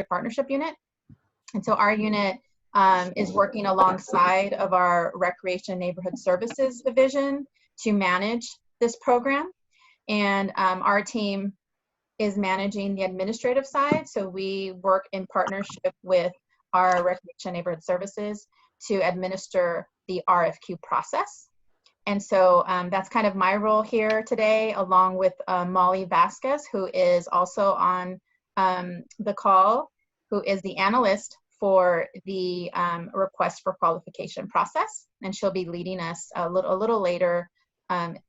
partnership unit. And so our unit is working alongside of our Recreation Neighborhood Services division to manage this program. And our team is managing the administrative side. So we work in partnership with our Recreation Neighborhood Services to administer the RFQ process. And so that's kind of my role here today, along with Molly Vasquez, who is also on the call, who is the analyst for the request for qualification process. And she'll be leading us a little later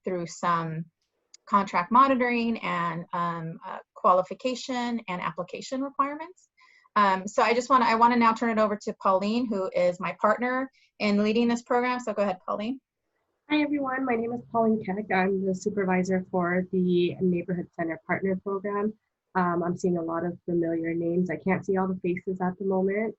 through some contract monitoring and qualification and application requirements. So I want to now turn it over to Pauline, who is my partner in leading this program. So go ahead, Pauline. Hi everyone, my name is Pauline Keck. I'm the supervisor for the Neighborhood Center Partner Program. I'm seeing a lot of familiar names. I can't see all the faces at the moment,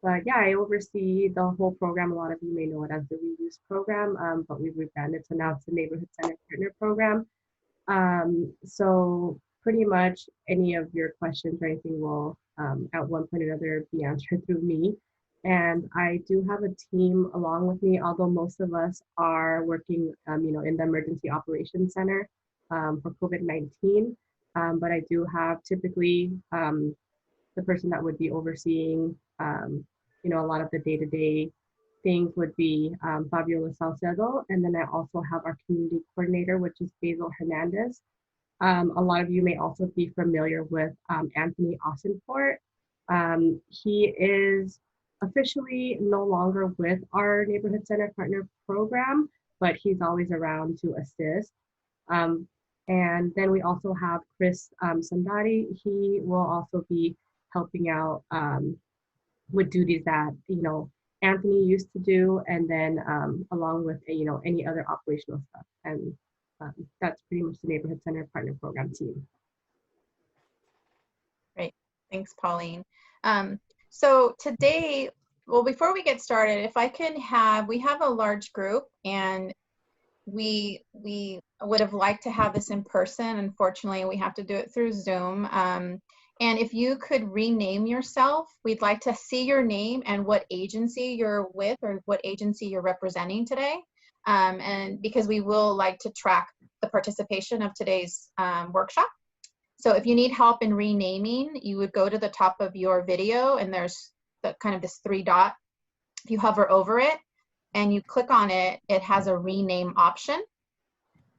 but yeah, I oversee the whole program. A lot of you may know it as the Reuse program, but we've rebranded to now it's the Neighborhood Center Partner Program. So pretty much any of your questions or anything will at one point or another be answered through me. And I do have a team along with me, although most of us are working, in the Emergency Operations Center for COVID-19. But I do have typically the person that would be overseeing, a lot of the day-to-day things would be Fabiola Salcedo. And then I also have our community coordinator, which is Basil Hernandez. A lot of you may also be familiar with Anthony Ossenfort. He is officially no longer with our Neighborhood Center Partner Program, but he's always around to assist. And then we also have Chris Sandari. He will also be helping out with duties that, Anthony used to do, and then along with, any other operational stuff. And that's pretty much the Neighborhood Center Partner Program team. Great, thanks, Pauline. So today, well, before we get started, if I can we have a large group and we would have liked to have this in person. Unfortunately, we have to do it through Zoom. And if you could rename yourself, we'd like to see your name and what agency you're with or what agency you're representing today. And because we will like to track the participation of today's workshop. So if you need help in renaming, you would go to the top of your video and there's the kind of this 3 dot. If you hover over it and you click on it, it has a rename option.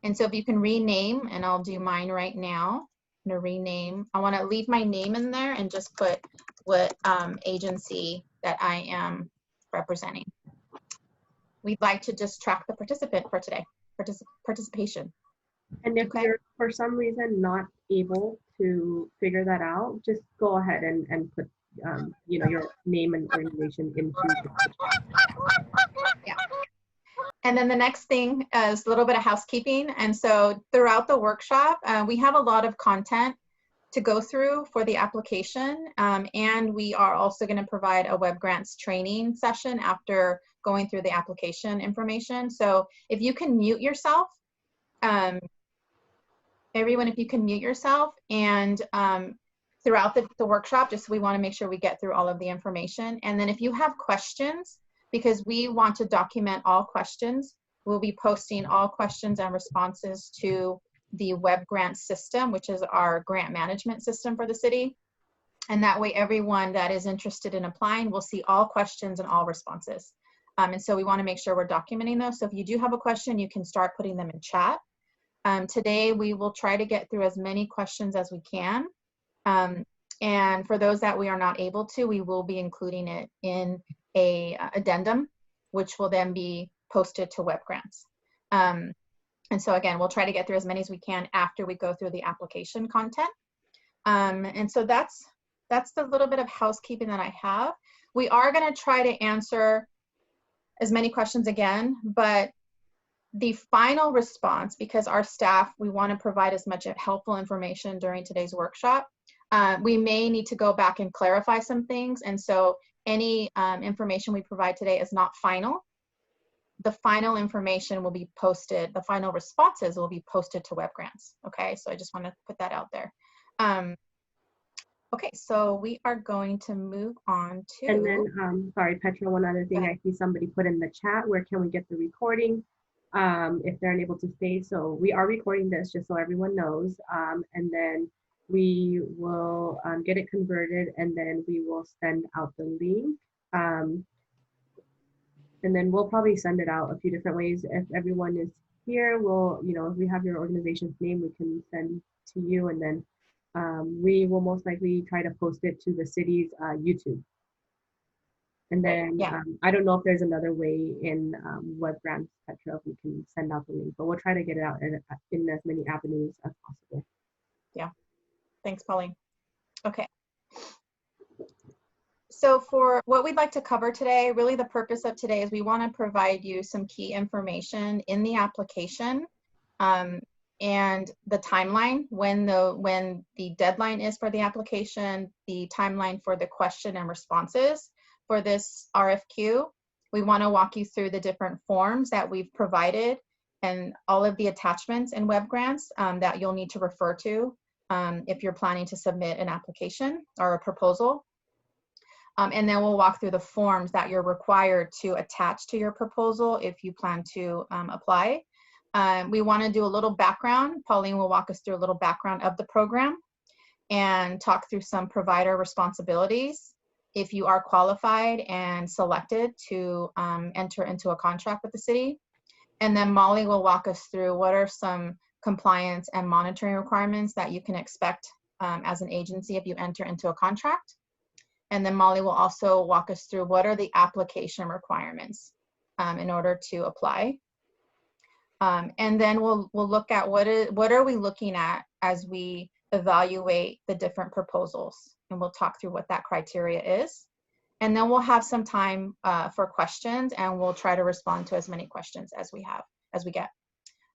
And so if you can rename, and I'll do mine right now, I'm gonna rename. I wanna leave my name in there and just put what agency that I am representing. We'd like to just track the participant for today, participation. And if you're for some reason not able to figure that out, just go ahead and put your name and organization into the yeah. And then the next thing is a little bit of housekeeping. And so throughout the workshop, we have a lot of content to go through for the application. And we are also going to provide a web grants training session after going through the application information. So if you can mute yourself, everyone, if you can mute yourself and throughout the workshop, just we want to make sure we get through all of the information. And then if you have questions, because we want to document all questions, we'll be posting all questions and responses to the web grant system, which is our grant management system for the city. And that way everyone that is interested in applying will see all questions and all responses. And so we want to make sure we're documenting those. So if you do have a question, you can start putting them in chat. Today, we will try to get through as many questions as we can. And for those that we are not able to, we will be including it in a addendum, which will then be posted to web grants. And so again, we'll try to get through as many as we can after we go through the application content. And so that's the little bit of housekeeping that I have. We are going to try to answer as many questions again, but the final response, because our staff, we want to provide as much helpful information during today's workshop, we may need to go back and clarify some things. And so any information we provide today is not final. The final information will be posted, the final responses will be posted to web grants. Okay, so I just want to put that out there. Okay, so we are going to move on to. And then, sorry, Petra, one other thing I see somebody put in the chat, where can we get the recording if they're unable to stay? So we are recording this just so everyone knows. And then we will get it converted, and then we will send out the link. And then we'll probably send it out a few different ways. If everyone is here, we'll, if we have your organization's name, we can send to you. And then we will most likely try to post it to the city's YouTube. And then I don't know if there's another way in web grants, Petra, if we can send out the link, but we'll try to get it out in as many avenues as possible. Yeah, thanks, Pauline. Okay. So for what we'd like to cover today, really the purpose of today is we want to provide you some key information in the application and the timeline, when the deadline is for the application, the timeline for the question and responses for this RFQ. We want to walk you through the different forms that we've provided and all of the attachments in web grants that you'll need to refer to if you're planning to submit an application or a proposal. And then we'll walk through the forms that you're required to attach to your proposal if you plan to apply. We want to do a little background. Pauline will walk us through a little background of the program and talk through some provider responsibilities if you are qualified and selected to enter into a contract with the city. And then Molly will walk us through what are some compliance and monitoring requirements that you can expect as an agency if you enter into a contract. And then Molly will also walk us through what are the application requirements in order to apply. And then we'll look at what are we looking at as we evaluate the different proposals, and we'll talk through what that criteria is. And then we'll have some time for questions, and we'll try to respond to as many questions as we get.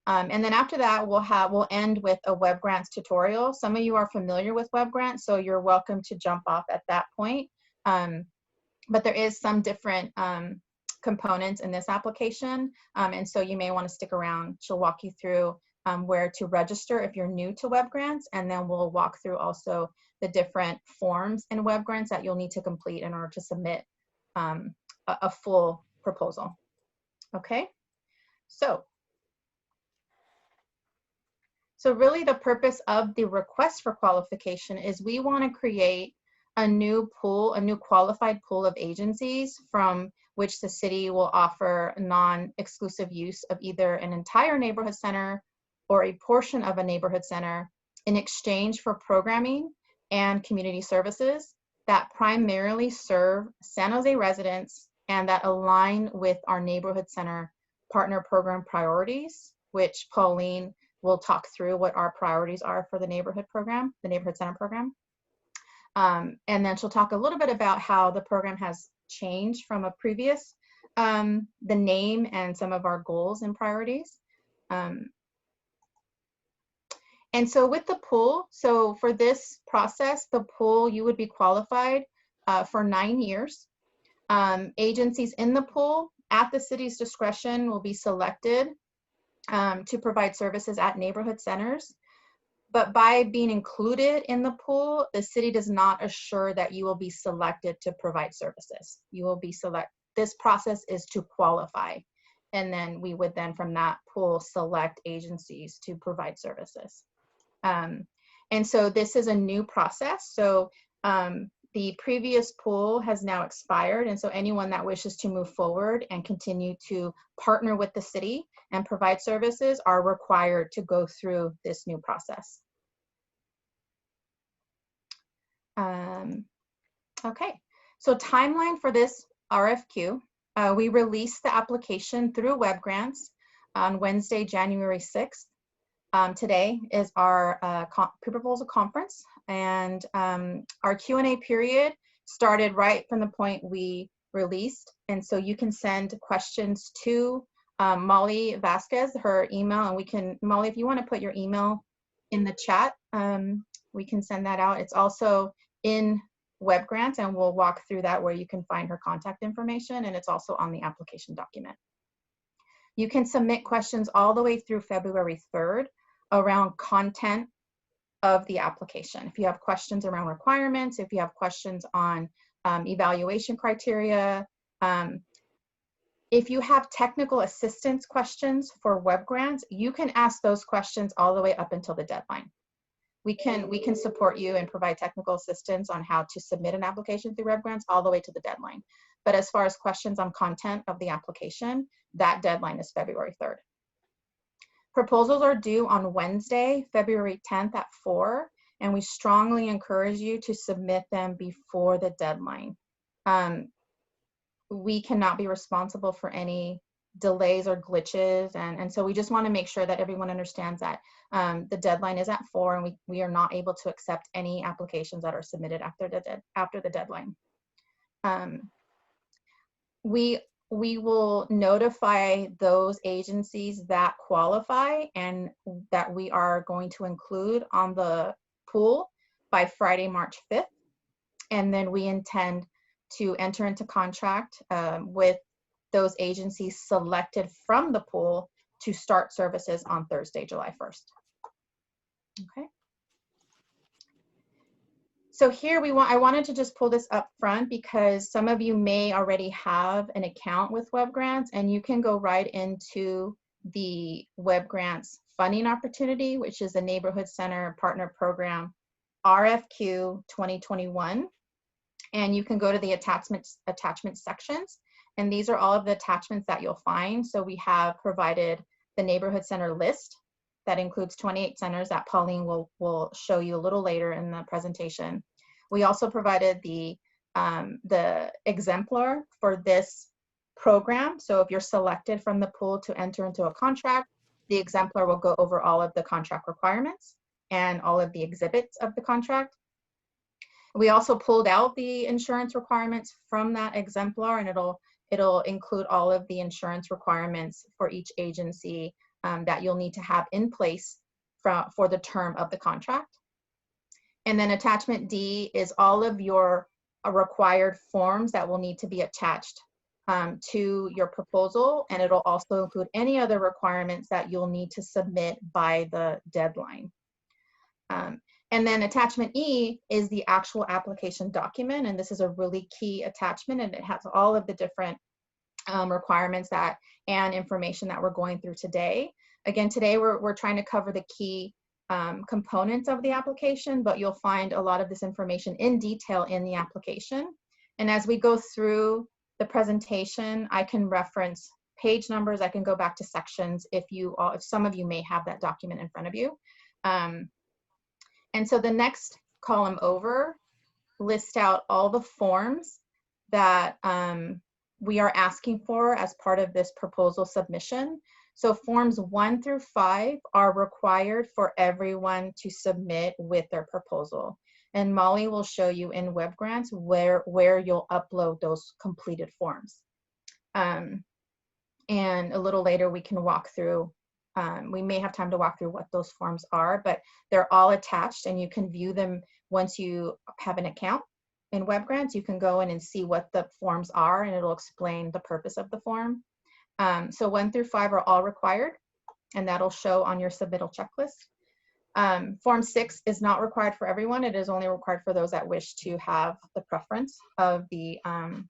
And then after that, we'll end with a web grants tutorial. Some of you are familiar with web grants, so you're welcome to jump off at that point. But there is some different components in this application, and so you may want to stick around. She'll walk you through where to register if you're new to web grants, and then we'll walk through also the different forms in web grants that you'll need to complete in order to submit a full proposal. Okay, so really the purpose of the request for qualification is we want to create a new pool, a new qualified pool of agencies from which the city will offer non-exclusive use of either an entire neighborhood center or a portion of a neighborhood center in exchange for programming and community services that primarily serve San Jose residents and that align with our neighborhood center partner program priorities, which Pauline will talk through what our priorities are for the neighborhood program, the neighborhood center program. And then she'll talk a little bit about how the program has changed from a previous, the name and some of our goals and priorities. And so with the pool, so for this process, the pool, you would be qualified for 9 years. Agencies in the pool at the city's discretion will be selected to provide services at neighborhood centers. But by being included in the pool, the city does not assure that you will be selected to provide services. You will be this process is to qualify. And then we would then from that pool select agencies to provide services. And so this is a new process. So the previous pool has now expired. And so anyone that wishes to move forward and continue to partner with the city and provide services are required to go through this new process. Okay, so timeline for this RFQ. We released the application through web grants on Wednesday, January 6th. Today is our pre-proposal conference, and our Q&A period started right from the point we released. And so you can send questions to Molly Vasquez, her email, and we can, Molly, if you want to put your email in the chat, we can send that out. It's also in web grants, and we'll walk through that where you can find her contact information, and it's also on the application document. You can submit questions all the way through February 3rd around content of the application. If you have questions around requirements, if you have questions on evaluation criteria, if you have technical assistance questions for web grants, you can ask those questions all the way up until the deadline. We can support you and provide technical assistance on how to submit an application through web grants all the way to the deadline. But as far as questions on content of the application, that deadline is February 3rd. Proposals are due on Wednesday, February 10th at 4, and we strongly encourage you to submit them before the deadline. We cannot be responsible for any delays or glitches, and so we just want to make sure that everyone understands that the deadline is at 4, and we are not able to accept any applications that are submitted after the deadline. We will notify those agencies that qualify and that we are going to include on the pool by Friday, March 5th. And then we intend to enter into contract with those agencies selected from the pool to start services on Thursday, July 1st. Okay. So here I wanted to just pull this up front because some of you may already have an account with Web Grants, and you can go right into the Web Grants funding opportunity, which is the Neighborhood Center Partner Program RFQ 2021. And you can go to the attachment sections, and these are all of the attachments that you'll find. So we have provided the Neighborhood Center list that includes 28 centers that Pauline will show you a little later in the presentation. We also provided the exemplar for this program. So if you're selected from the pool to enter into a contract, the exemplar will go over all of the contract requirements and all of the exhibits of the contract. We also pulled out the insurance requirements from that exemplar, and it'll include all of the insurance requirements for each agency that you'll need to have in place for the term of the contract. And then attachment D is all of your required forms that will need to be attached to your proposal, and it'll also include any other requirements that you'll need to submit by the deadline. And then attachment E is the actual application document, and this is a really key attachment, and it has all of the different requirements and information that we're going through today. Again, today we're trying to cover the key components of the application, but you'll find a lot of this information in detail in the application. And as we go through the presentation, I can reference page numbers, I can go back to sections if some of you may have that document in front of you. And so the next column over lists out all the forms that we are asking for as part of this proposal submission. So forms 1 through 5 are required for everyone to submit with their proposal. And Molly will show you in Web Grants where you'll upload those completed forms. And a little later we can walk through, we may have time to walk through what those forms are, but they're all attached and you can view them once you have an account in Web Grants. You can go in and see what the forms are, and it'll explain the purpose of the form. So 1 through 5 are all required, and that'll show on your submittal checklist. Form 6 is not required for everyone. It is only required for those that wish to have the preference of the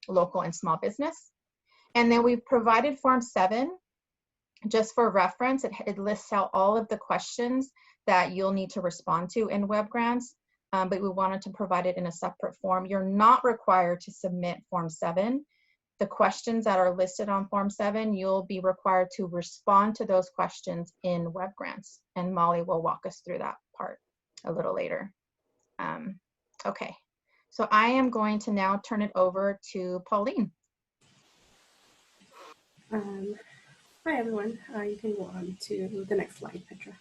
local and small business. And then we've provided Form 7 just for reference. It lists out all of the questions that you'll need to respond to in Web Grants, but we wanted to provide it in a separate form. You're not required to submit Form 7. The questions that are listed on Form 7, you'll be required to respond to those questions in Web Grants, and Molly will walk us through that part a little later. Okay, so I am going to now turn it over to Pauline. Hi everyone, you can go on to the next slide, Petra.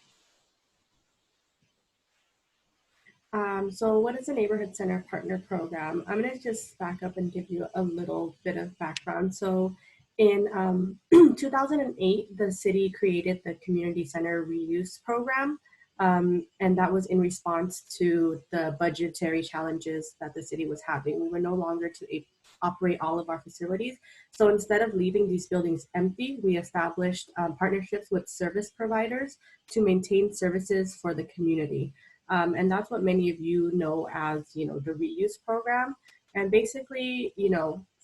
So what is a Neighborhood Center Partner Program? I'm going to just back up and give you a little bit of background. So in 2008, the city created the Community Center Reuse Program, and that was in response to the budgetary challenges that the city was having. We were no longer to operate all of our facilities. So instead of leaving these buildings empty, we established partnerships with service providers to maintain services for the community. And that's what many of you know as, the reuse program. And basically,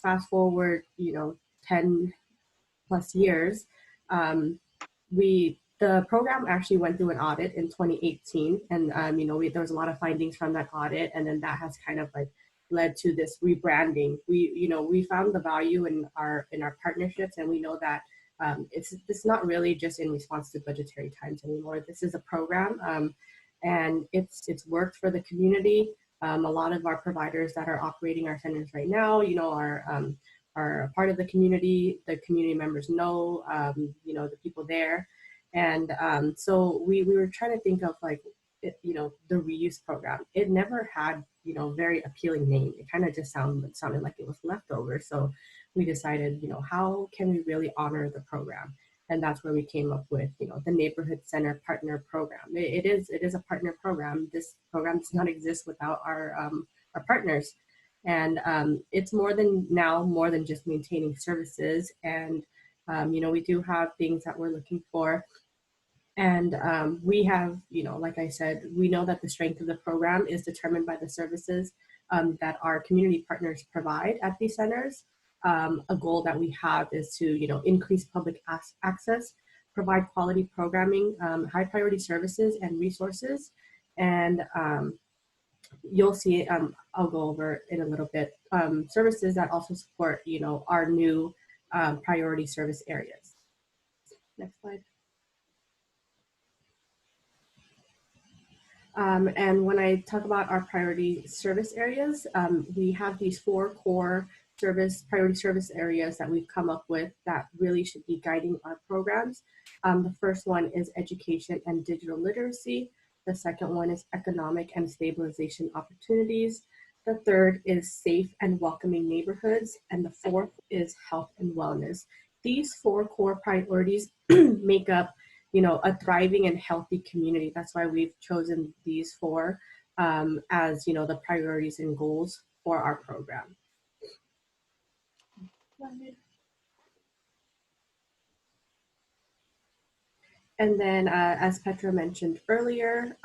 fast forward, 10 plus years, the program actually went through an audit in 2018, and there was a lot of findings from that audit, and then that has kind of like led to this rebranding. We found the value in our partnerships, and we know that it's not really just in response to budgetary times anymore. This is a program, and it's worked for the community. A lot of our providers that are operating our centers right now, are a part of the community. The community members know, the people there. And so we were trying to think of like, the reuse program. It never had, very appealing name. It kind of just sounded like it was leftover. So we decided, how can we really honor the program? And that's where we came up with, the Neighborhood Center Partner Program. It is a partner program. This program does not exist without our partners. And it's more than just maintaining services. And, we do have things that we're looking for. And we have, like I said, we know that the strength of the program is determined by the services that our community partners provide at these centers. A goal that we have is to, increase public access, provide quality programming, high priority services and resources. And you'll see, I'll go over in a little bit, services that also support, our new priority service areas. Next slide. And when I talk about our priority service areas, we have these 4 core priority service areas that we've come up with that really should be guiding our programs. The first one is education and digital literacy. The second one is economic and stabilization opportunities. The third is safe and welcoming neighborhoods. And the fourth is health and wellness. These 4 core priorities make up, a thriving and healthy community. That's why we've chosen these 4 as, the priorities and goals for our program. And then, as Petra mentioned earlier,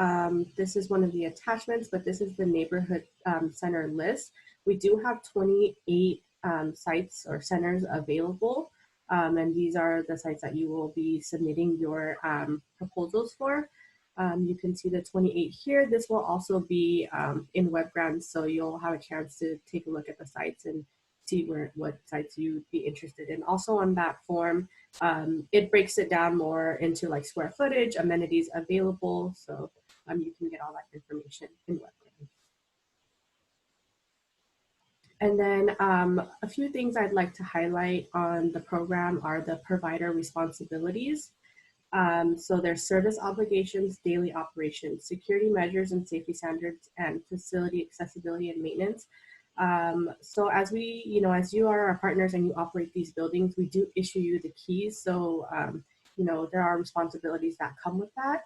this is one of the attachments, but this is the neighborhood center list. We do have 28 sites or centers available, and these are the sites that you will be submitting your proposals for. You can see the 28 here. This will also be in WebGrants, so you'll have a chance to take a look at the sites and see what sites you'd be interested in. Also on that form, it breaks it down more into like square footage, amenities available, so you can get all that information in WebGrants. And then a few things I'd like to highlight on the program are the provider responsibilities. So there's service obligations, daily operations, security measures and safety standards, and facility accessibility and maintenance. So as as you are our partners and you operate these buildings, we do issue you the keys. So, there are responsibilities that come with that.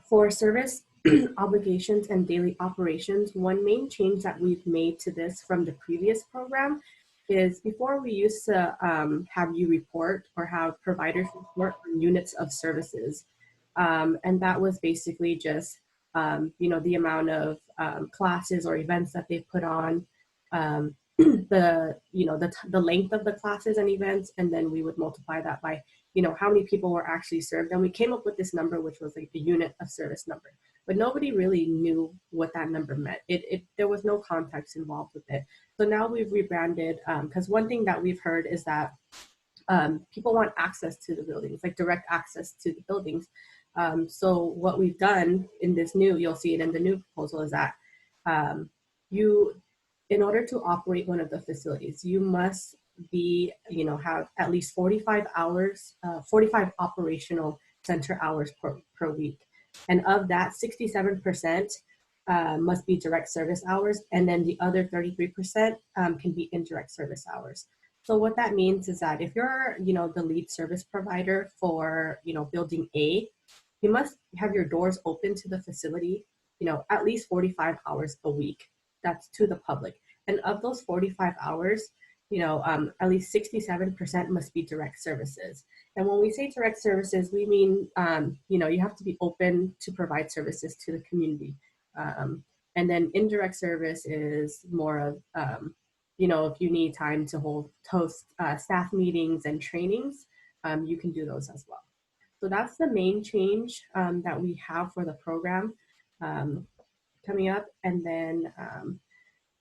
For service obligations and daily operations, one main change that we've made to this from the previous program is before we used to have you report or have providers report on units of services. And that was basically just the amount of classes or events that they've put on, the length of the classes and events, and then we would multiply that by, how many people were actually served. And we came up with this number, which was like the unit of service number, but nobody really knew what that number meant. There was no context involved with it. So now we've rebranded, because one thing that we've heard is that people want access to the buildings, like direct access to the buildings. So what we've done in this you'll see it in the new proposal, is that in order to operate one of the facilities, you must have at least 45 hours, 45 operational center hours per week. And of that, 67% must be direct service hours. And then the other 33% can be indirect service hours. So what that means is that if you're, the lead service provider for, building A, you must have your doors open to the facility, at least 45 hours a week. That's to the public. And of those 45 hours, at least 67% must be direct services. And when we say direct services, we mean, you have to be open to provide services to the community. And then indirect service is more of, if you need time to host staff meetings and trainings, you can do those as well. So that's the main change that we have for the program coming up. And then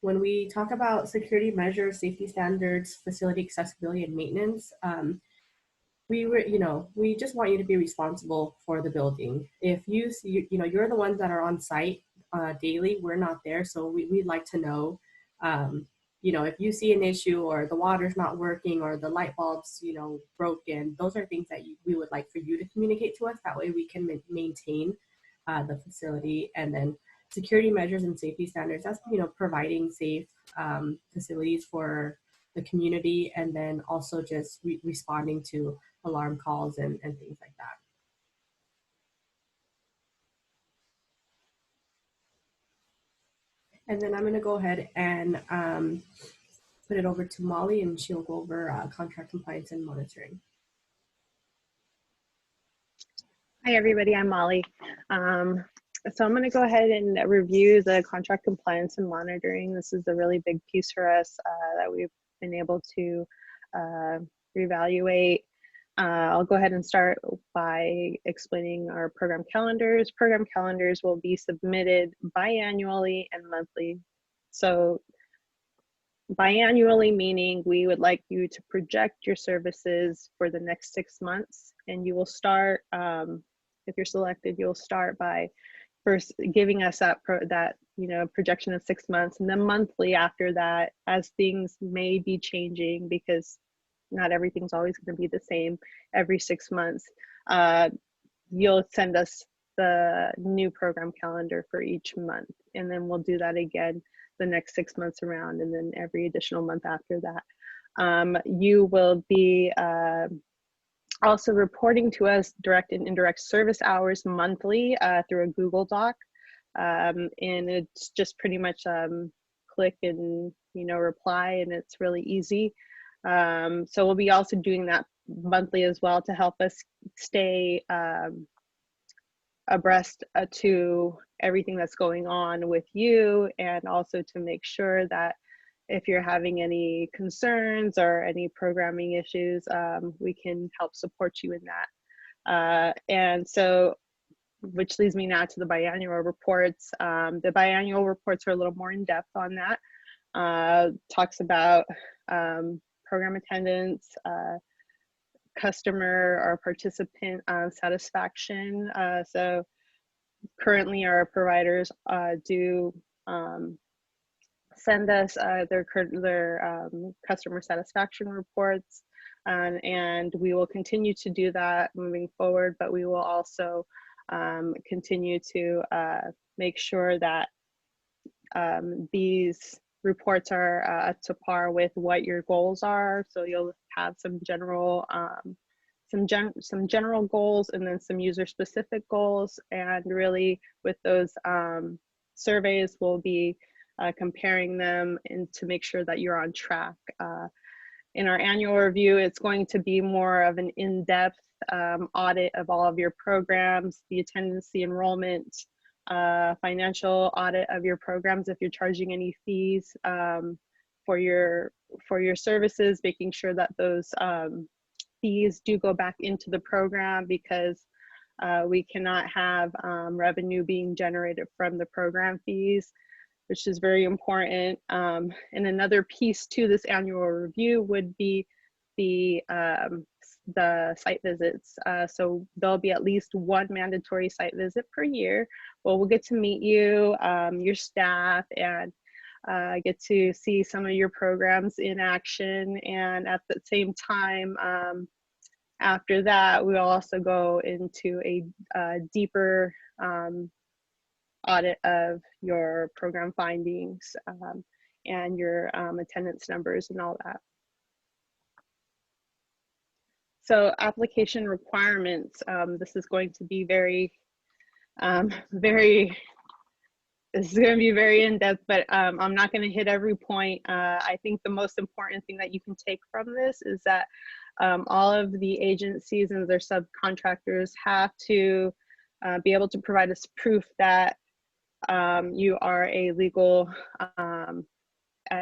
when we talk about security measures, safety standards, facility accessibility, and maintenance, we just want you to be responsible for the building. If you see, you're the ones that are on site daily, we're not there, so we'd like to know, if you see an issue or the water's not working or the light bulb's, broken, those are things that we would like for you to communicate to us. That way we can maintain the facility. And then security measures and safety standards, that's, providing safe facilities for the community, and then also just responding to alarm calls and things like that. And then I'm going to go ahead and put it over to Molly, and she'll go over contract compliance and monitoring. Hi, everybody. I'm Molly. So I'm going to go ahead and review the contract compliance and monitoring. This is a really big piece for us that we've been able to reevaluate. I'll go ahead and start by explaining our program calendars. Program calendars will be submitted biannually and monthly. So biannually meaning we would like you to project your services for the next 6 months, and you will start, if you're selected, you'll start by first giving us that projection of 6 months, and then monthly after that, as things may be changing, because not everything's always going to be the same every 6 months. You'll send us the new program calendar for each month, and then we'll do that again the next 6 months around, and then every additional month after that. You will be also reporting to us direct and indirect service hours monthly through a Google Doc, and it's just pretty much click and reply, and it's really easy. So we'll be also doing that monthly as well to help us stay abreast to everything that's going on with you, and also to make sure that if you're having any concerns or any programming issues, we can help support you in that. And so, which leads me now to the biannual reports. The biannual reports are a little more in depth on that. Talks about program attendance, customer or participant satisfaction. So currently our providers do send us their customer satisfaction reports, and we will continue to do that moving forward, but we will also continue to make sure that these reports are up to par with what your goals are. So you'll have some general goals, and then some user specific goals, and really with those surveys we'll be comparing them and to make sure that you're on track. In our annual review, it's going to be more of an in-depth audit of all of your programs, the attendance, the enrollment, financial audit of your programs if you're charging any fees for your services, making sure that those fees do go back into the program, because we cannot have revenue being generated from the program fees, which is very important. And another piece to this annual review would be the site visits. So there'll be at least one mandatory site visit per year. Well, we'll get to meet you, your staff, and get to see some of your programs in action. And at the same time, after that, we'll also go into a deeper audit of your program findings and your attendance numbers and all that. So application requirements, this is going to be very this is going to be very in-depth, but I'm not going to hit every point. I think the most important thing that you can take from this is that all of the agencies and their subcontractors have to be able to provide us proof that you are a legal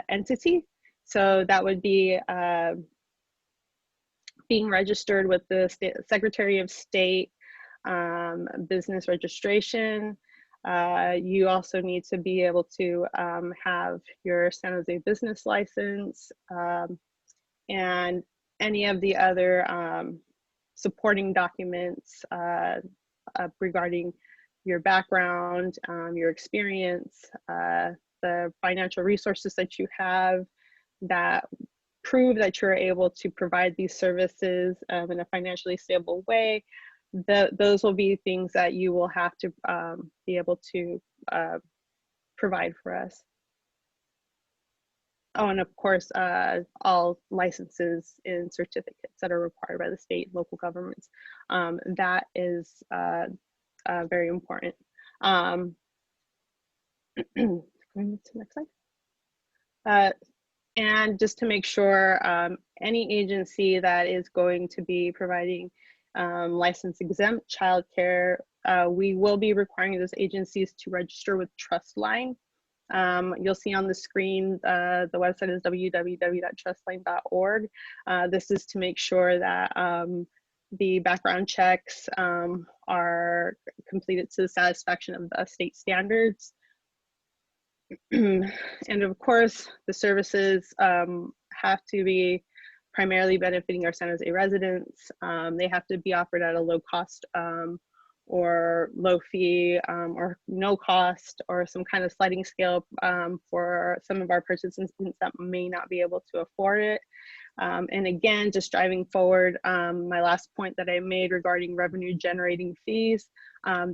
entity. So that would be being registered with the Secretary of State, business registration. You also need to be able to have your San Jose business license and any of the other supporting documents regarding your background, your experience, the financial resources that you have that prove that you're able to provide these services in a financially stable way. Those will be things that you will have to be able to provide for us. Oh, and of course, all licenses and certificates that are required by the state and local governments. That is very important. Going to the next slide. And just to make sure any agency that is going to be providing license exempt childcare, we will be requiring those agencies to register with Trustline. You'll see on the screen, the website is www.trustline.org. This is to make sure that the background checks are completed to the satisfaction of the state standards. And of course, the services have to be primarily benefiting our San Jose residents. They have to be offered at a low cost or low fee or no cost or some kind of sliding scale for some of our participants that may not be able to afford it. And again, just driving forward, my last point that I made regarding revenue generating fees,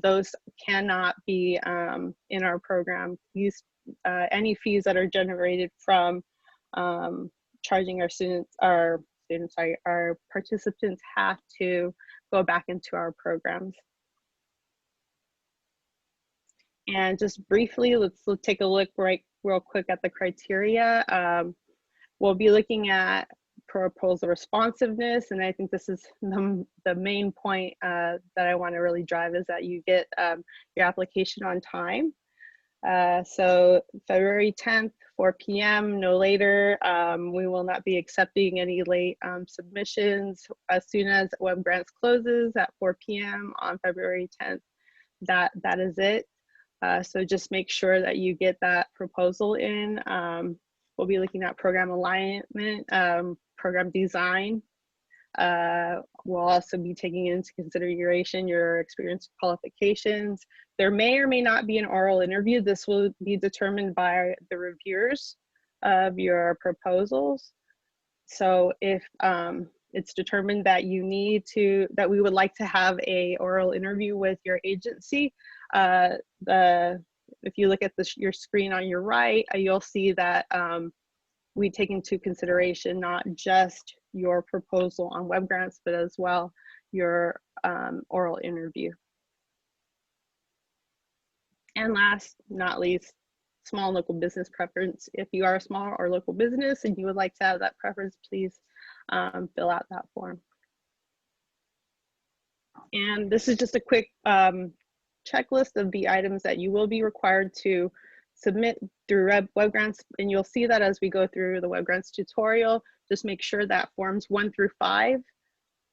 those cannot be in our program. These any fees that are generated from charging our participants have to go back into our programs. And just briefly, let's take a look real quick at the criteria. We'll be looking at proposal responsiveness, and I think this is the main point that I want to really drive is that you get your application on time. So February 10th, 4 p.m., no later. We will not be accepting any late submissions. As soon as Web Grants closes at 4 p.m. on February 10th, that is it. So just make sure that you get that proposal in. We'll be looking at program alignment, program design. We'll also be taking into consideration your experience qualifications. There may or may not be an oral interview. This will be determined by the reviewers of your proposals. So if it's determined that that we would like to have a oral interview with your agency, if you look at your screen on your right, you'll see that we take into consideration not just your proposal on Web Grants, but as well your oral interview. And last, not least, small local business preference. If you are a small or local business and you would like to have that preference, please fill out that form. And this is just a quick checklist of the items that you will be required to submit through Web Grants, and you'll see that as we go through the Web Grants tutorial. Just make sure that forms 1 through 5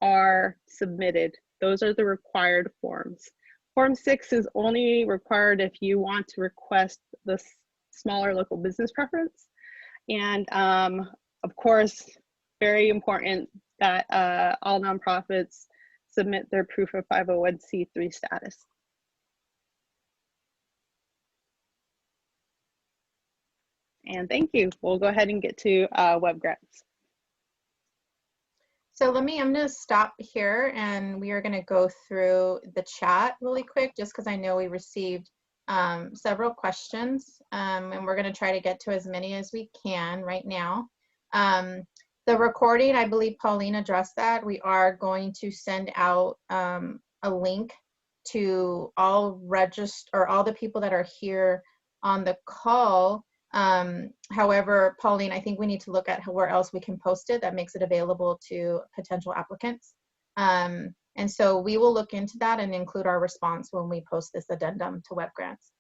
are submitted. Those are the required forms. Form 6 is only required if you want to request the smaller local business preference. And of course, very important that all nonprofits submit their proof of 501c3 status. And thank you. We'll go ahead and get to Web Grants. So I'm going to stop here and we are going to go through the chat really quick just because I know we received several questions and we're going to try to get to as many as we can right now. The recording, I believe Pauline addressed that. We are going to send out a link to all the people that are here on the call. However, Pauline, I think we need to look at where else we can post it that makes it available to potential applicants. And so we will look into that and include our response when we post this addendum to web grants.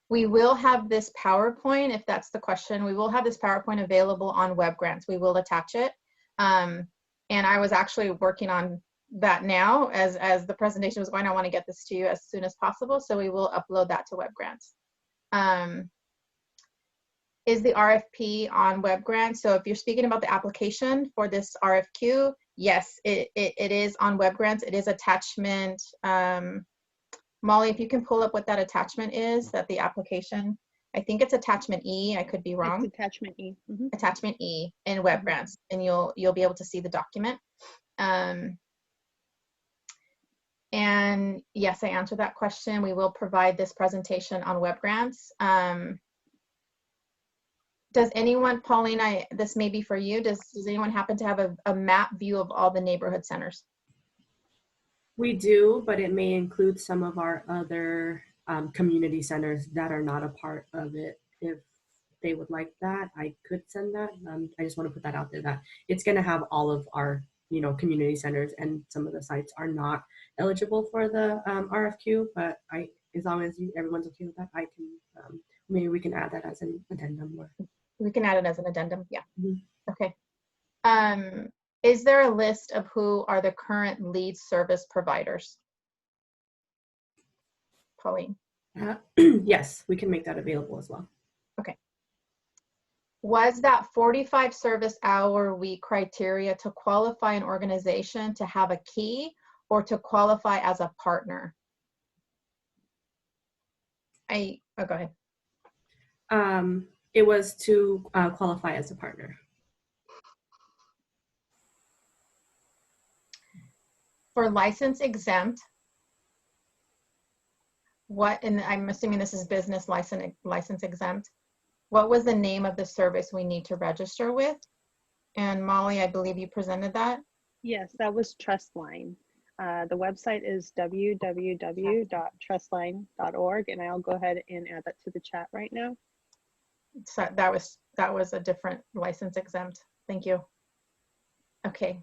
We will have this PowerPoint, if that's the question. We will have this PowerPoint available on web grants. We will attach it. And I was actually working on that now as the presentation was going. I want to get this to you as soon as possible, so we will upload that to web grants. Is the RFP on web grants? So if you're speaking about the application for this RFQ, yes, it is on web grants. It is attachment. Molly, if you can pull up what that attachment is, that the application, I think it's attachment E, I could be wrong. It's attachment E. Mm-hmm. Attachment E in web grants, and you'll be able to see the document. And yes, I answered that question. We will provide this presentation on web grants. Does anyone, Pauline, this may be for you, does anyone happen to have a map view of all the neighborhood centers? We do, but it may include some of our other community centers that are not a part of it. If they would like that, I could send that. I just want to put that out there that it's going to have all of our, community centers, and some of the sites are not eligible for the RFQ. But as long as everyone's okay with that, I can maybe we can add that as an addendum. Or we can add it as an addendum. Yeah. Mm-hmm. Okay. Is there a list of who are the current lead service providers? Pauline. Yes, we can make that available as well. Okay. Was that 45 service hour week criteria to qualify an organization to have a key or to qualify as a partner? Go ahead. It was to qualify as a partner. For license exempt, and I'm assuming this is business license exempt, what was the name of the service we need to register with? And Molly, I believe you presented that. Yes, that was Trustline. The website is www.trustline.org, and I'll go ahead and add that to the chat right now. So that was a different license exempt. Thank you. Okay.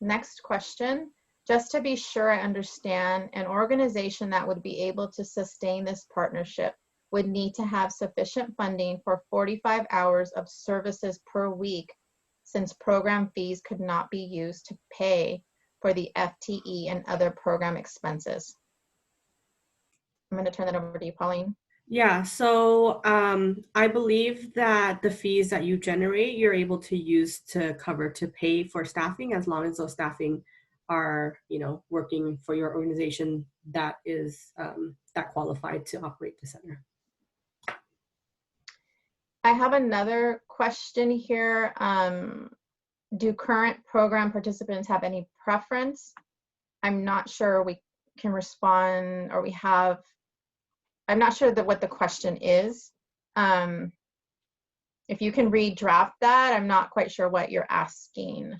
Next question. Just to be sure I understand, an organization that would be able to sustain this partnership would need to have sufficient funding for 45 hours of services per week, since program fees could not be used to pay for the FTE and other program expenses. I'm going to turn that over to you, Pauline. Yeah, so I believe that the fees that you generate, you're able to use to pay for staffing, as long as those staffing are, working for your organization that is that qualified to operate the center. I have another question here. Do current program participants have any preference? I'm not sure we can respond, or I'm not sure what the question is. If you can redraft that, I'm not quite sure what you're asking.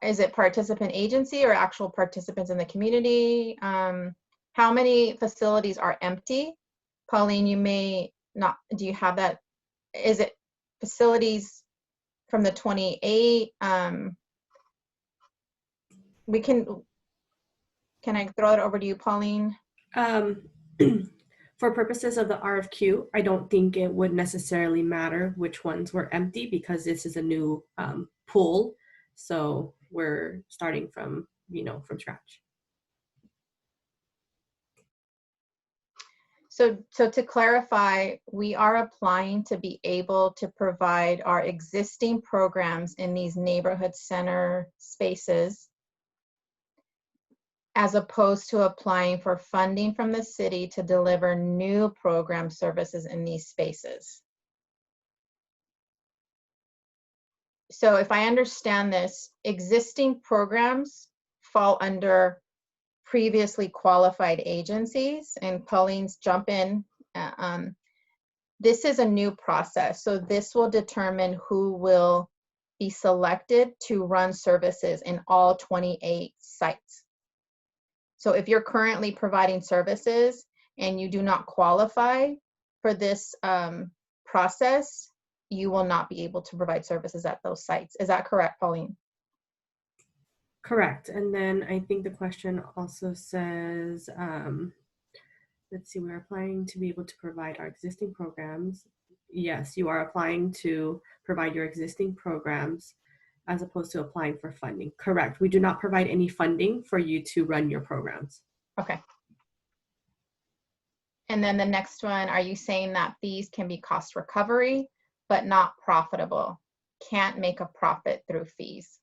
Is it participant agency or actual participants in the community? How many facilities are empty? Pauline, you may not, do you have that? Is it facilities from the 28? Can I throw it over to you, Pauline? For purposes of the RFQ, I don't think it would necessarily matter which ones were empty, because this is a new pool. So we're starting from scratch. So to clarify, we are applying to be able to provide our existing programs in these neighborhood center spaces, as opposed to applying for funding from the city to deliver new program services in these spaces. So if I understand this, existing programs fall under previously qualified agencies, and Pauline's jump in. This is a new process, so this will determine who will be selected to run services in all 28 sites. So if you're currently providing services and you do not qualify for this process, you will not be able to provide services at those sites. Is that correct, Pauline? Correct. And then I think the question also says, let's see, we're applying to be able to provide our existing programs. Yes, you are applying to provide your existing programs as opposed to applying for funding. Correct. We do not provide any funding for you to run your programs. Okay. And then the next one, are you saying that fees can be cost recovery, but not profitable? Can't make a profit through fees?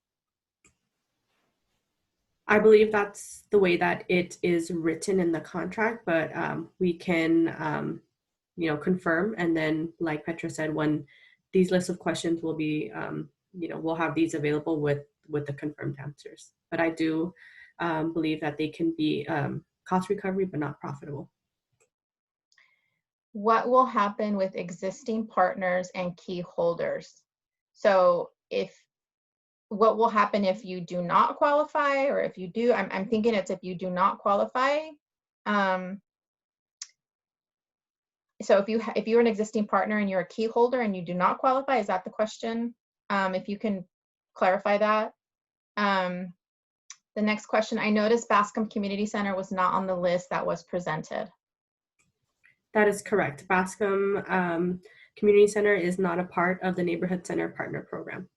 I believe that's the way that it is written in the contract, but we can, confirm. And then, like Petra said, when these lists of questions will be, we'll have these available with the confirmed answers. But I do believe that they can be cost recovery, but not profitable. What will happen with existing partners and key holders? So what will happen if you do not qualify, or if you do? I'm thinking it's if you do not qualify. So if you're an existing partner and you're a key holder and you do not qualify, is that the question? If you can clarify that. The next question, I noticed Bascom Community Center was not on the list that was presented. That is correct. Bascom Community Center is not a part of the Neighborhood Center Partner Program.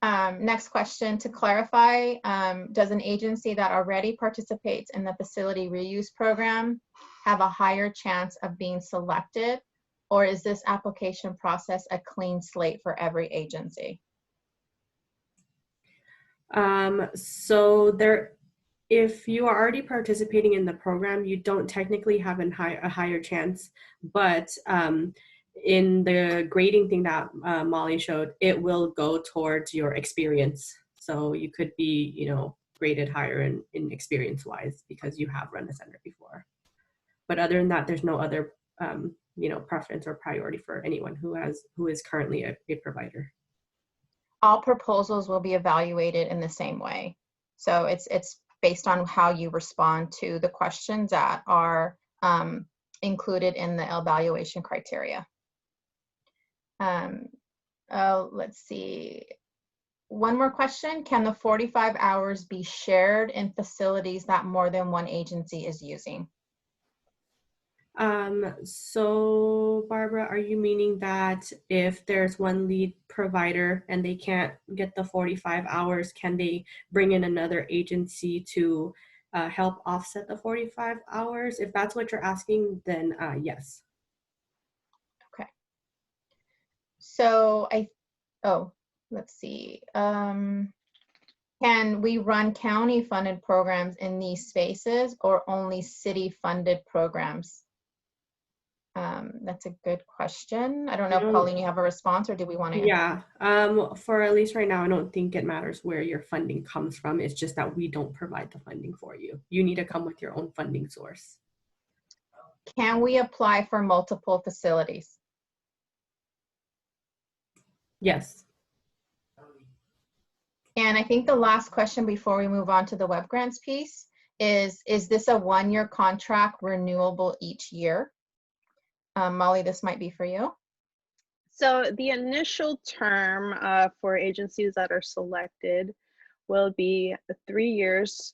Next question, to clarify, does an agency that already participates in the facility reuse program have a higher chance of being selected, or is this application process a clean slate for every agency? If you are already participating in the program, you don't technically have a higher chance, but in the grading thing that Molly showed, it will go towards your experience. So you could be, graded higher in experience-wise because you have run a center before. But other than that, there's no other, preference or priority for anyone who is currently a provider. All proposals will be evaluated in the same way. So it's based on how you respond to the questions that are included in the evaluation criteria. Let's see. One more question. Can the 45 hours be shared in facilities that more than one agency is using? So Barbara, are you meaning that if there's one lead provider and they can't get the 45 hours, can they bring in another agency to help offset the 45 hours? If that's what you're asking, then yes. Okay. So let's see. Can we run county funded programs in these spaces or only city funded programs? That's a good question. I don't know, Pauline, you have a response, or do we want to? Yeah, for at least right now, I don't think it matters where your funding comes from. It's just that we don't provide the funding for you. You need to come with your own funding source. Can we apply for multiple facilities? Yes. And I think the last question before we move on to the web grants piece is this a one-year contract renewable each year? Molly, this might be for you. So the initial term for agencies that are selected will be 3 years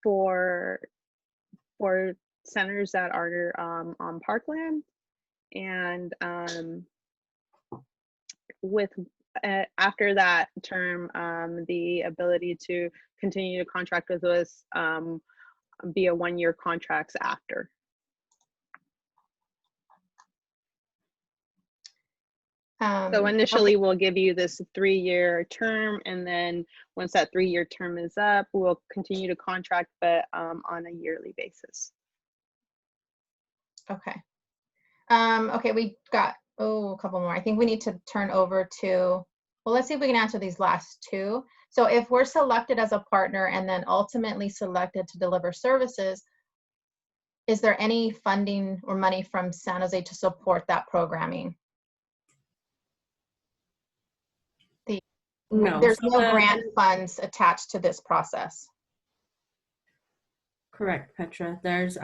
for centers that are on parkland, and with after that term, the ability to continue to contract with us via 1-year contracts after. So initially, we'll give you this 3-year term, and then once that 3-year term is up, we'll continue to contract, but on a yearly basis. Okay. Okay, we got a couple more. I think we need to turn over to, well, let's see if we can answer these last two. So if we're selected as a partner and then ultimately selected to deliver services, is there any funding or money from San Jose to support that programming? No. There's So no grant funds attached to this process. Correct, Petra. There's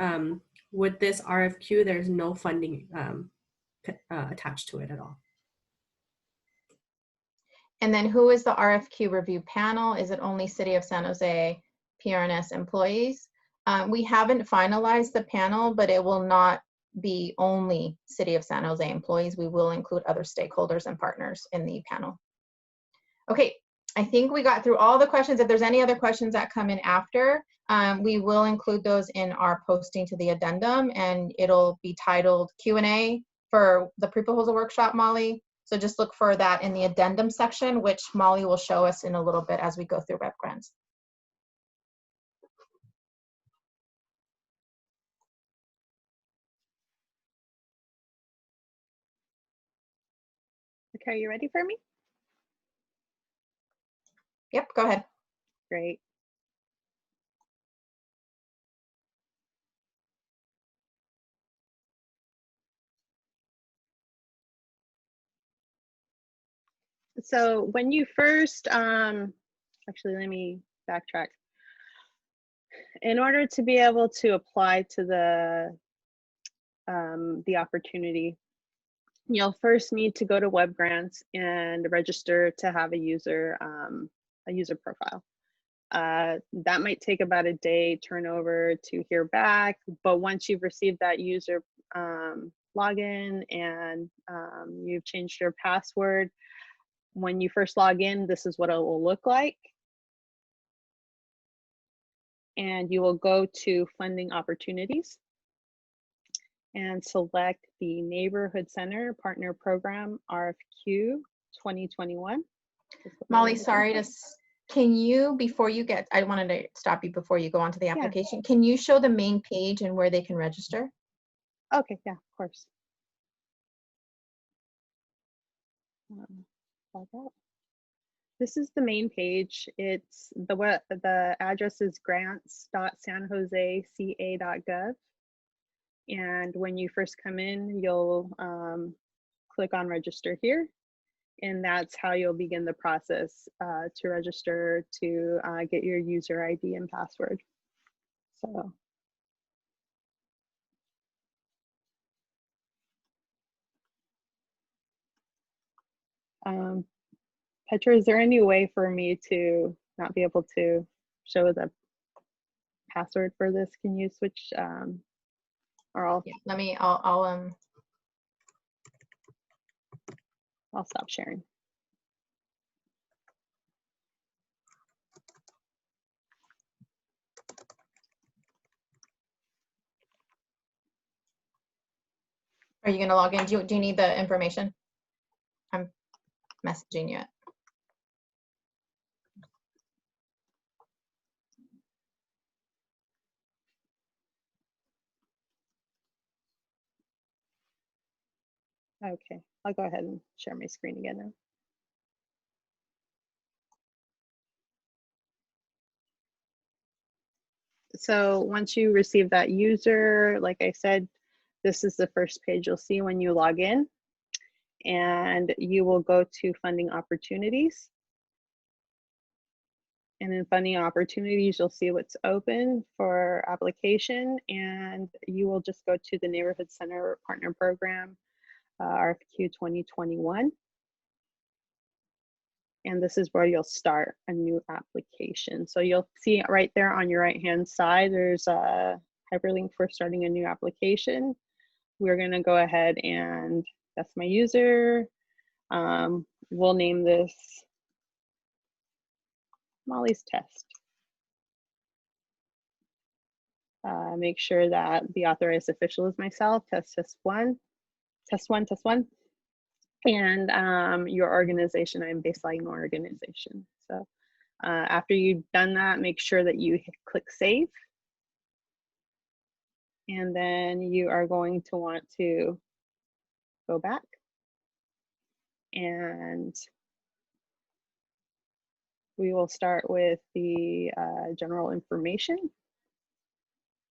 with this RFQ, there's no funding attached to it at all. And then who is the RFQ review panel? Is it only City of San Jose PRNS employees? We haven't finalized the panel, but it will not be only City of San Jose employees. We will include other stakeholders and partners in the panel. Okay, I think we got through all the questions. If there's any other questions that come in after, we will include those in our posting to the addendum, and it'll be titled Q&A for the pre-proposal workshop, Molly. So just look for that in the addendum section, which Molly will show us in a little bit as we go through rep grants. Okay, are you ready for me? Yep, go ahead. Great. So when you first, actually, let me backtrack. In order to be able to apply to the opportunity, you'll first need to go to Web Grants and register to have a user profile. That might take about a day turnover to hear back, but once you've received that user login and you've changed your password, when you first log in, this is what it will look like. And you will go to Funding Opportunities and select the Neighborhood Center Partner Program RFQ 2021. Molly, sorry, can you, before you get, I wanted to stop you before you go on to the application. Yeah. Can you show the main page and where they can register? Okay, yeah, of course. Log out. This is the main page. It's the address is grants.sanjoseca.gov. And when you first come in, you'll click on register here. And that's how you'll begin the process to register to get your user ID and password. So. Petra, is there any way for me to not be able to show the password for this? Can you switch or I'll stop sharing. Are you going to log in? Do you need the information? I'm messaging you. Okay, I'll go ahead and share my screen again now. So once you receive that user, like I said, this is the first page you'll see when you log in, and you will go to Funding Opportunities. And in Funding Opportunities, you'll see what's open for application, and you will just go to the Neighborhood Center Partner Program, RFQ 2021. And this is where you'll start a new application. So you'll see right there on your right-hand side, there's a hyperlink for starting a new application. We're gonna go ahead and that's my user. We'll name this Molly's Test. Make sure that the authorized official is myself, test one. And your organization, I'm Baseline Organization. So after you've done that, make sure that you click Save. And then you are going to want to go back and we will start with the general information.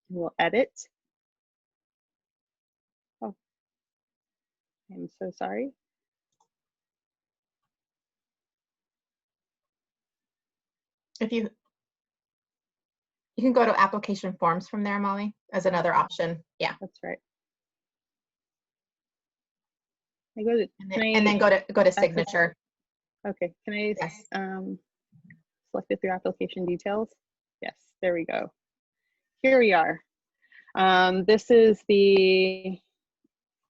We'll edit. Oh, I'm so sorry. If you can go to application forms from there, Molly, as another option. Yeah. That's right. I go to, And then go to signature. Okay, can I Yes. select it through application details? Yes, there we go. Here we are. This is the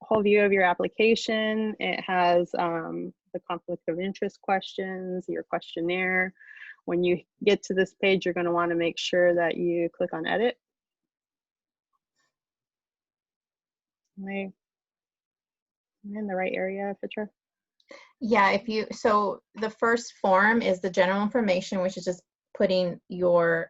whole view of your application. It has the conflict of interest questions, your questionnaire. When you get to this page, you're going to want to make sure that you click on edit. Am I in the right area, Fitra? Yeah, so the first form is the general information, which is just putting your,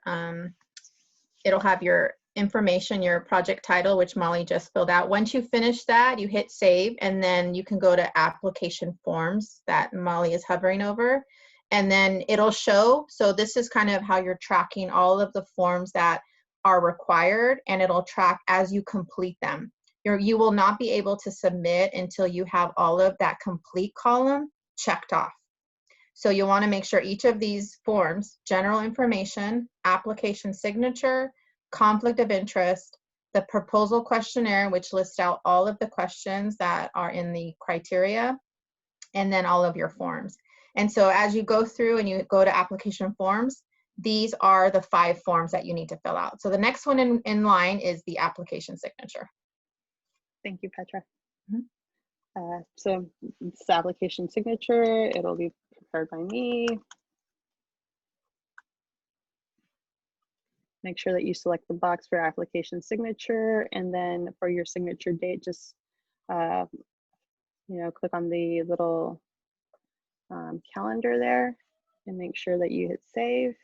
it'll have your information, your project title, which Molly just filled out. Once you finish that, you hit save, and then you can go to application forms that Molly is hovering over, and then it'll show. So this is kind of how you're tracking all of the forms that are required, and it'll track as you complete them. You will not be able to submit until you have all of that complete column checked off. So you'll want to make sure each of these forms, general information, application signature, conflict of interest, the proposal questionnaire, which lists out all of the questions that are in the criteria, and then all of your forms. And so as you go through and you go to application forms, these are the 5 forms that you need to fill out. So the next one in line is the application signature. Thank you, Petra. So this application signature, it'll be prepared by me. Make sure that you select the box for application signature, and then for your signature date, just click on the little calendar there and make sure that you hit save.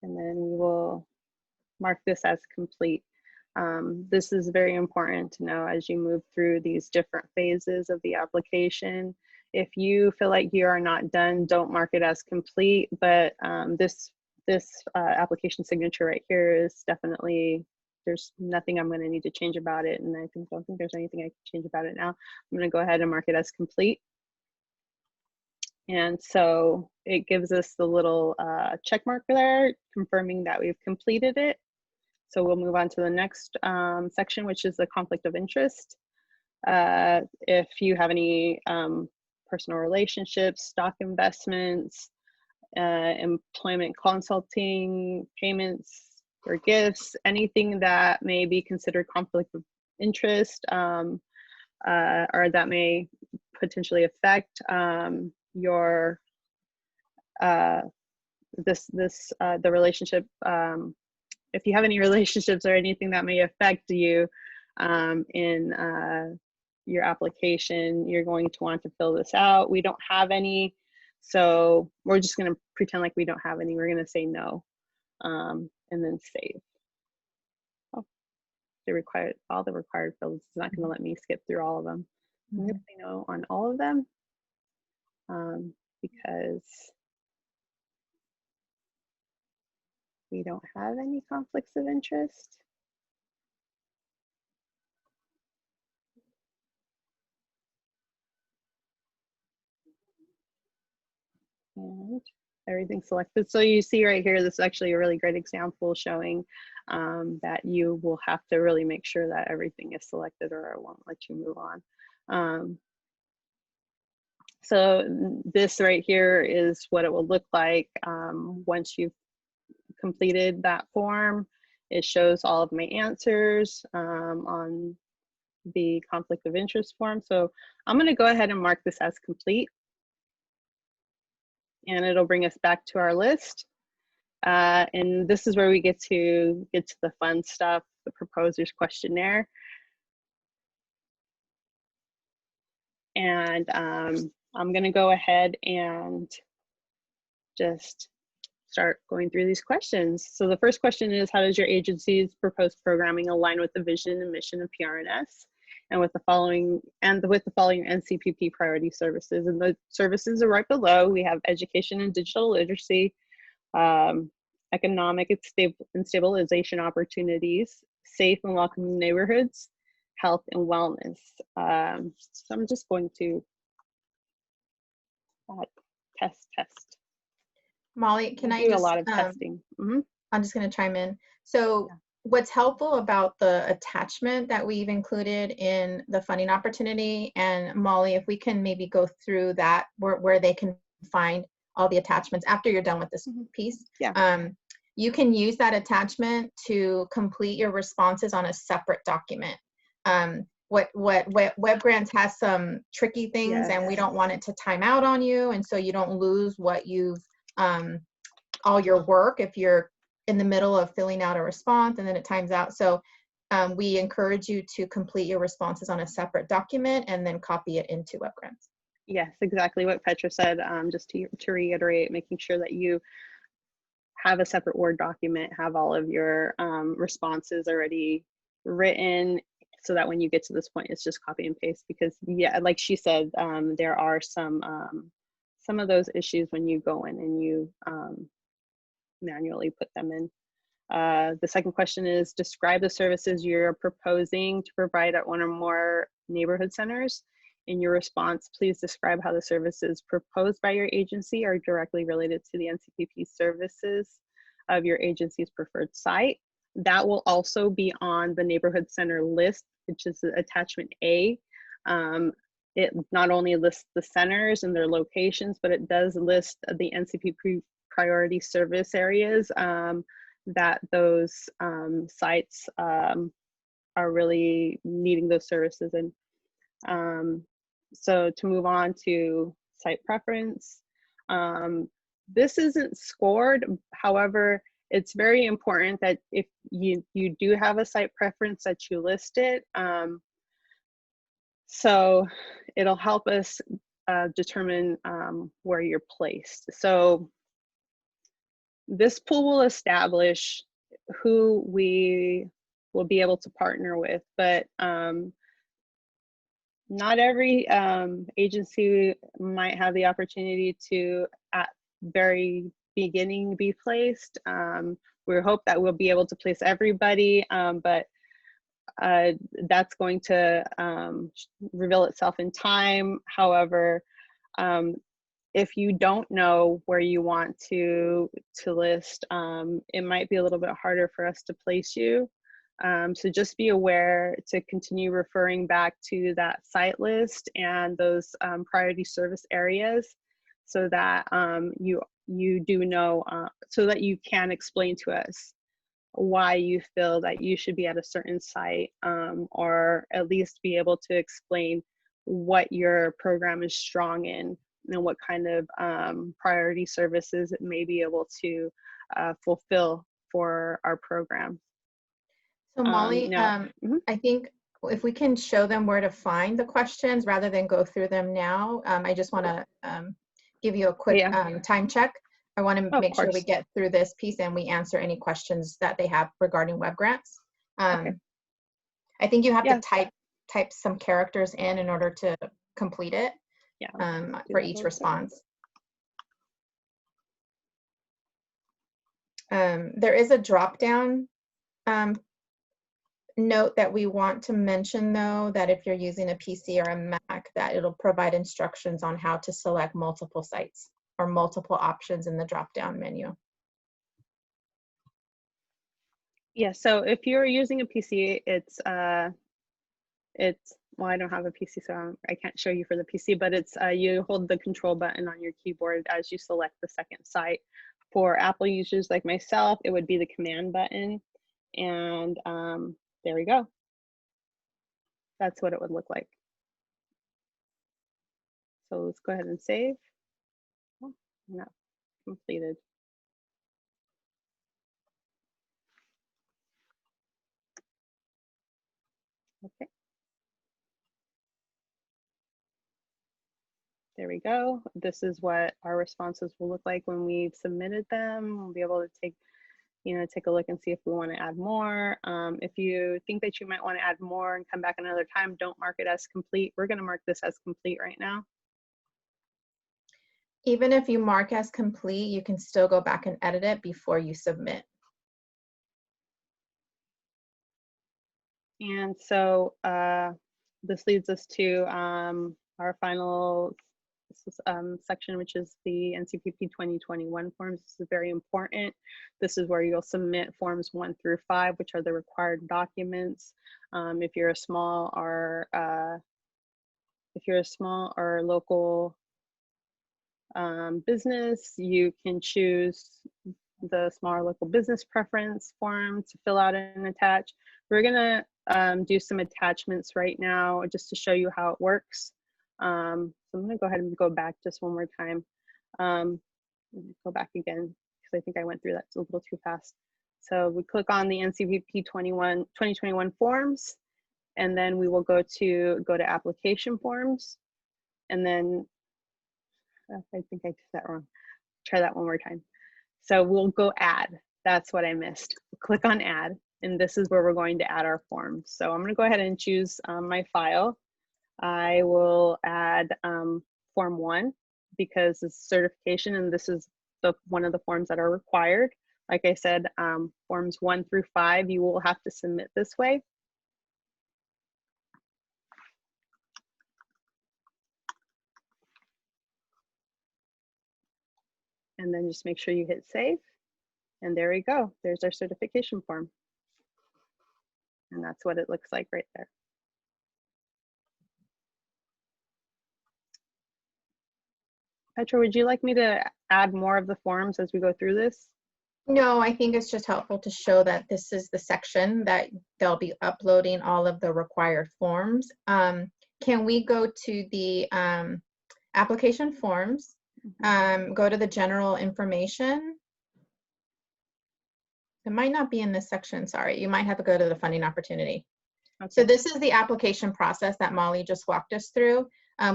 And then we will mark this as complete. This is very important to know as you move through these different phases of the application. If you feel like you are not done, don't mark it as complete, but this application signature right here is definitely, there's nothing I'm going to need to change about it, and I don't think there's anything I can change about it now. I'm going to go ahead and mark it as complete. And so it gives us the little check mark there, confirming that we've completed it. So we'll move on to the next section, which is the conflict of interest. If you have any personal relationships, stock investments, employment consulting, payments or gifts, anything that may be considered conflict of interest or that may potentially affect your the relationship. If you have any relationships or anything that may affect you in your application, you're going to want to fill this out. We don't have any, so we're just going to pretend like we don't have any. We're going to say no, and then save. Oh, all the required fields. It's not going to let me skip through all of them. I'm going to say no on all of them because we don't have any conflicts of interest. And everything's selected. So you see right here, this is actually a really great example showing that you will have to really make sure that everything is selected or it won't let you move on. So this right here is what it will look like once you've completed that form. It shows all of my answers on the conflict of interest form. So I'm going to go ahead and mark this as complete. And it'll bring us back to our list. And this is where we get to the fun stuff, the proposer's questionnaire. And I'm going to go ahead and just start going through these questions. So the first question is, how does your agency's proposed programming align with the vision and mission of PRNS and with the following Ncpp priority services? And the services are right below. We have education and digital literacy, economic and stabilization opportunities, safe and welcoming neighborhoods, health and wellness. So I'm just going to test. Molly, can We I do a just, lot of testing. I'm just going to chime in. So Yeah. what's helpful about the attachment that we've included in the funding opportunity, and Molly, if we can maybe go through that, where they can find all the attachments after you're done with this piece. Yeah. You can use that attachment to complete your responses on a separate document. What Web Grants has some tricky things, and we don't want it to time out on you, and so you don't lose what you've all your work if you're in the middle of filling out a response and then it times out. So we encourage you to complete your responses on a separate document and then copy it into Web Grants. Yes, exactly what Petra said. Just to reiterate, making sure that you have a separate Word document, have all of your responses already written, so that when you get to this point, it's just copy and paste. Because yeah, like she said, there are some of those issues when you go in and you manually put them in. The second question is, describe the services you're proposing to provide at one or more neighborhood centers. In your response, please describe how the services proposed by your agency are directly related to the Ncpp services of your agency's preferred site. That will also be on the neighborhood center list, which is attachment A. It not only lists the centers and their locations, but it does list the Ncpp priority service areas that those sites are really needing those services in. So to move on to site preference, this isn't scored. However, it's very important that if you do have a site preference, that you list it. So it'll help us determine where you're placed. So this pool will establish who we will be able to partner with, but not every agency might have the opportunity to, at very beginning, be placed. We hope that we'll be able to place everybody, but that's going to reveal itself in time. However, if you don't know where you want to list, it might be a little bit harder for us to place you. So just be aware to continue referring back to that site list and those priority service areas, so that you do know, so that you can explain to us why you feel that you should be at a certain site, or at least be able to explain what your program is strong in and what kind of priority services it may be able to fulfill for our program. So Molly, I think if we can show them where to find the questions rather than go through them now, I just want to give you a quick time check. I want to make sure we get through this piece and we answer any questions that they have regarding Web Grants. I think you have to type some characters in order to complete it for each response. There is a drop-down note that we want to mention, though, that if you're using a PC or a Mac, that it'll provide instructions on how to select multiple sites or multiple options in the drop-down menu. Yeah, so if you're using a PC, it's well, I don't have a PC, so I can't show you for the PC, but it's you hold the control button on your keyboard as you select the second site. For Apple users like myself, it would be the command button, and there we go. That's what it would look like. So let's go ahead and save. Oh, not completed. Okay. There we go. This is what our responses will look like when we've submitted them. We'll be able to take a look and see if we want to add more. If you think that you might want to add more and come back another time, don't mark it as complete. We're going to mark this as complete right now. Even if you mark as complete, you can still go back and edit it before you submit. And so this leads us to our final section, which is the Ncpp 2021 forms. This is very important. This is where you'll submit forms 1 through 5, which are the required documents. If you're a small or local business, you can choose the smaller local business preference form to fill out and attach. We're gonna do some attachments right now just to show you how it works. So I'm gonna go ahead and go back just one more time. Go back again because I think I went through that a little too fast. So we click on the Ncpp 2021 forms, and then we will go to application forms, and then I think I did that wrong. Try that one more time. So we'll go add. That's what I missed. Click on add, and this is where we're going to add our forms. So I'm going to go ahead and choose my file. I will add form 1 because it's certification, and this is one of the forms that are required. Like I said, forms 1 through 5, you will have to submit this way. And then just make sure you hit save. And there we go. There's our certification form. And that's what it looks like right there. Petra, would you like me to add more of the forms as we go through this? No, I think it's just helpful to show that this is the section that they'll be uploading all of the required forms. Can we go to the application forms, go to the general information? It might not be in this section, sorry. You might have to go to the funding opportunity. Okay. So this is the application process that Molly just walked us through.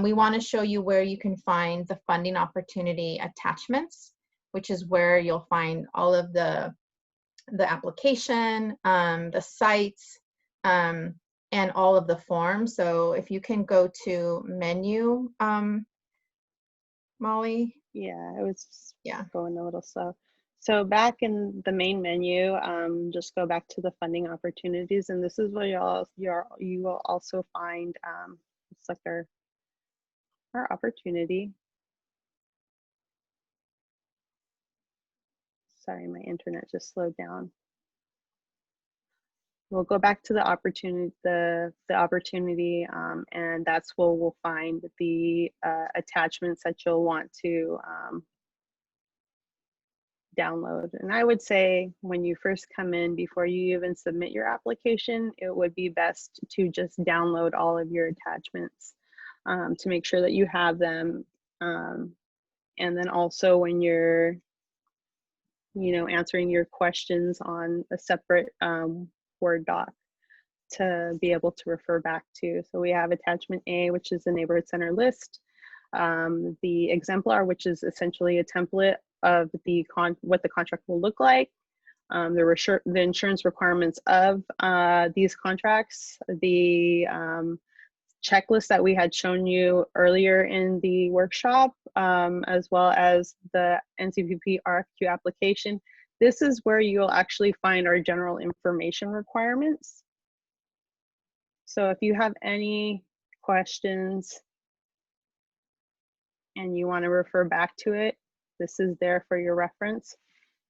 We want to show you where you can find the funding opportunity attachments, which is where you'll find all of the application, the sites, and all of the forms. So if you can go to menu, Molly. Yeah, it was going a little slow. So back in the main menu, just go back to the funding opportunities, and this is where you will also find it's like our opportunity. Sorry, my internet just slowed down. We'll go back to the opportunity, and that's where we'll find the attachments that you'll want to download. And I would say when you first come in, before you even submit your application, it would be best to just download all of your attachments to make sure that you have them. And then also when you're answering your questions on a separate Word doc to be able to refer back to. So we have attachment A, which is the neighborhood center list, the exemplar, which is essentially a template of what the contract will look like, the insurance requirements of these contracts, the checklist that we had shown you earlier in the workshop, as well as the Ncpp RFQ application. This is where you'll actually find our general information requirements. So if you have any questions and you want to refer back to it, this is there for your reference.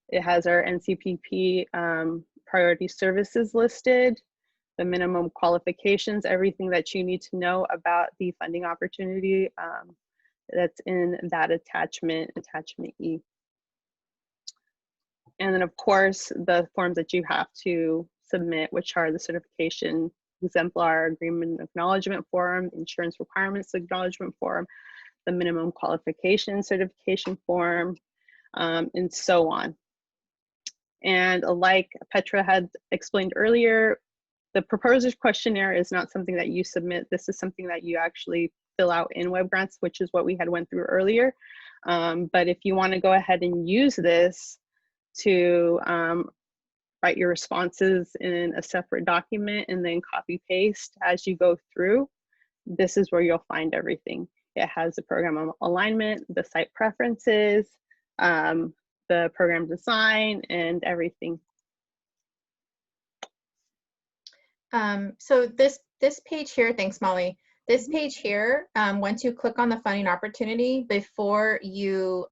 It has our Ncpp priority services listed, the minimum qualifications, everything that you need to know about the funding opportunity that's in that attachment E. And then of course, the forms that you have to submit, which are the certification exemplar, agreement acknowledgement form, insurance requirements acknowledgement form, the minimum qualification certification form, and so on. And like Petra had explained earlier, the proposer's questionnaire is not something that you submit. This is something that you actually fill out in WebGrants, which is what we had went through earlier. But if you want to go ahead and use this to write your responses in a separate document and then copy paste as you go through, this is where you'll find everything. It has the program alignment, the site preferences, the program design, and everything. So this page here, thanks Molly, This page here, once you click on the funding opportunity, before you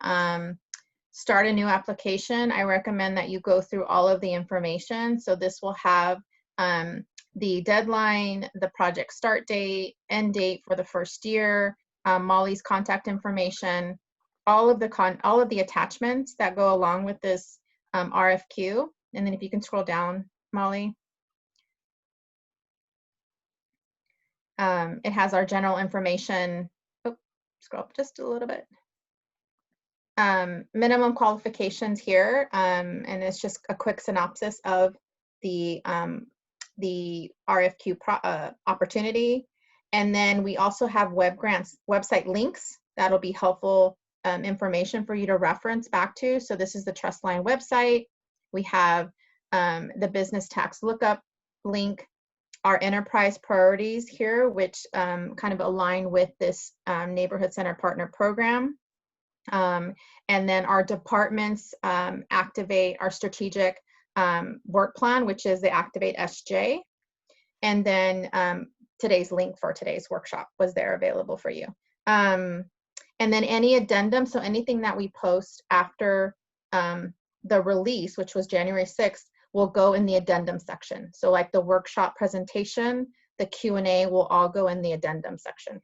start a new application, I recommend that you go through all of the information. So this will have the deadline, the project start date, end date for the first year, Molly's contact information, all of the attachments that go along with this RFQ. And then if you can scroll down, Molly. It has our general information. Oh, scroll up just a little bit. Minimum qualifications here, and it's just a quick synopsis of the RFQ opportunity. And then we also have web grants website links that'll be helpful information for you to reference back to. So this is the Trustline website. We have the business tax lookup link, our enterprise priorities here, which kind of align with this neighborhood center partner program. And then our departments activate our strategic work plan, which is the Activate SJ. And then today's link for today's workshop was there available for you. And then any addendum, so anything that we post after the release, which was January 6th, will go in the addendum section. So like the workshop presentation, the Q&A will all go in the addendum section.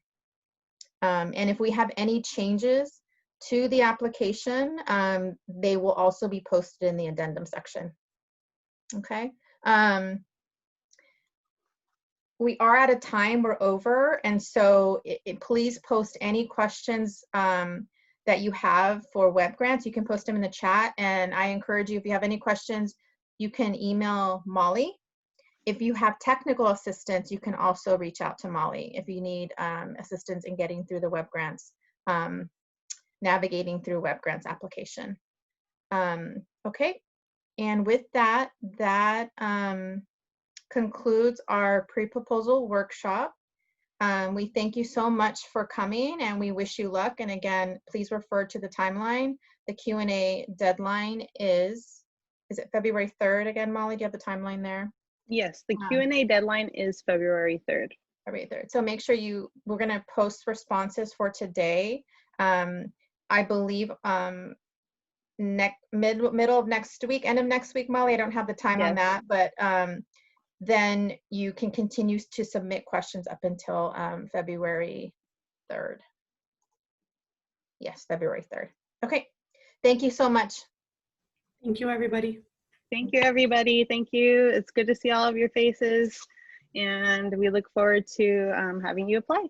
And if we have any changes to the application, they will also be posted in the addendum section. Okay. We are at a time, we're over, and so please post any questions that you have for web grants. You can post them in the chat, and I encourage you, if you have any questions, you can email Molly. If you have technical assistance, you can also reach out to Molly if you need assistance in getting through the web grants, navigating through web grants application. Okay, and with that, concludes our pre-proposal workshop. We thank you so much for coming, and we wish you luck. And again, please refer to the timeline. The Q&A deadline is it February 3rd again, Molly? Do you have the timeline there? Yes, the Q&A deadline is February 3rd. February 3rd. So make sure we're going to post responses for today. I believe middle of next week, end of next week, Molly. I don't have the time on that, but then you can continue to submit questions up until February 3rd. Yes, February 3rd. Okay, thank you so much. Thank you, everybody. Thank you, everybody. Thank you. It's good to see all of your faces, and we look forward to having you apply.